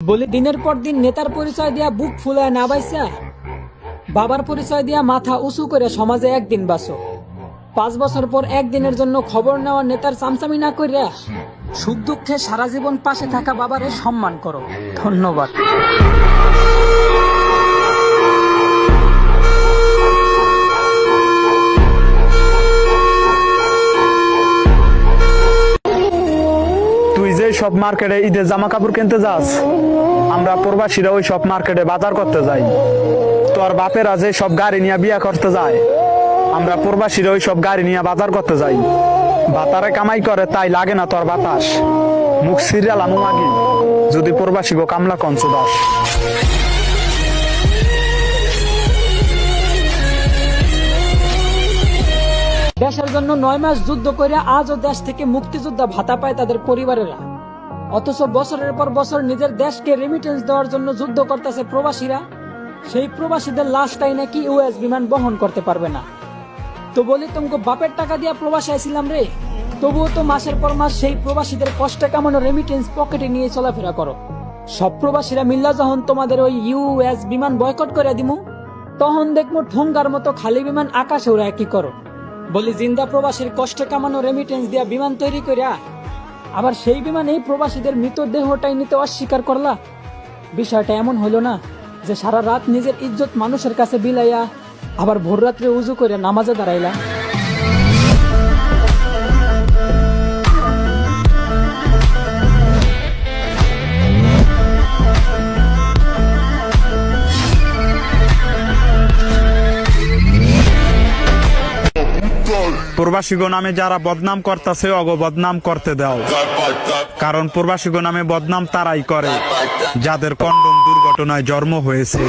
বলে দিনের পর দিন নেতার পরিচয় দিয়া বুক ফুলায় না বাইসা বাবার পরিচয় দিয়া মাথা উঁচু করে সমাজে একদিন বাসো। 5 বছর পর একদিনের জন্য খবর নেওয়া নেতার চামচামি না কইরা সুখ দুঃখে সারা জীবন পাশে থাকা বাবারে সম্মান করো। ধন্যবাদ। তুই যে সব মার্কেটে ঈদের জামা কাপড় কিনতে যাস, আমরা প্রবাসীরা ওই সব মার্কেটে বাজার করতে যাই। তোর বাপেরা যে সব গাড়ি নিয়ে বিয়া করতে যায়, আমরা প্রবাসীরা ওই সব গাড়ি নিয়ে বাজার করতে যাই। বাতারে কামাই করে তাই লাগে না তোর বাতাস। মুখ সিরিয়াল আনু মাগি যদি প্রবাসী গো কামলা কঞ্চ দাস। দেশের জন্য 9 মাস যুদ্ধ করে আজও দেশ থেকে মুক্তিযোদ্ধা ভাতা পায় তাদের পরিবারেরা। অথচ বছরের পর বছর নিজের দেশকে রেমিটেন্স দেওয়ার জন্য যুদ্ধ করতেছে প্রবাসীরা। সেই প্রবাসীদের লাশটাই নাকি ইউএস বিমান বহন করতে পারবে না। তো বলি তোমাকে বাপের টাকা দিয়া প্রবাসী আইছিলাম রে, তবুও তো মাসের পর মাস সেই প্রবাসীদের কষ্টে কামানো রেমিটেন্স পকেটে নিয়ে চলাফেরা করো। সব প্রবাসীরা মিল্লা যখন তোমাদের ওই ইউএস বিমান বয়কট করে দিমু, তখন দেখবো ঠোঙ্গার মতো খালি বিমান আকাশে উড়ায় কি করো। বলি জিন্দা প্রবাসীর কষ্টে কামানো রেমিটেন্স দিয়া বিমান তৈরি করিয়া আবার সেই বিমানে প্রবাসীদের মৃতদেহটাই নিতে অস্বীকার করলা। বিষয়টা এমন হইল না যে সারা রাত নিজের ইজ্জত মানুষের কাছে বিলাইয়া আবার ভোর রাত্রে উজু করে নামাজে দাঁড়াইলা। প্রবাসীগো নামে যারা বদনাম করতেছে অগো বদনাম করতে দাও, কারণ প্রবাসীগো নামে বদনাম তারাই করে যাদের কন্ডম দুর্ঘটনায় জন্ম হয়েছে।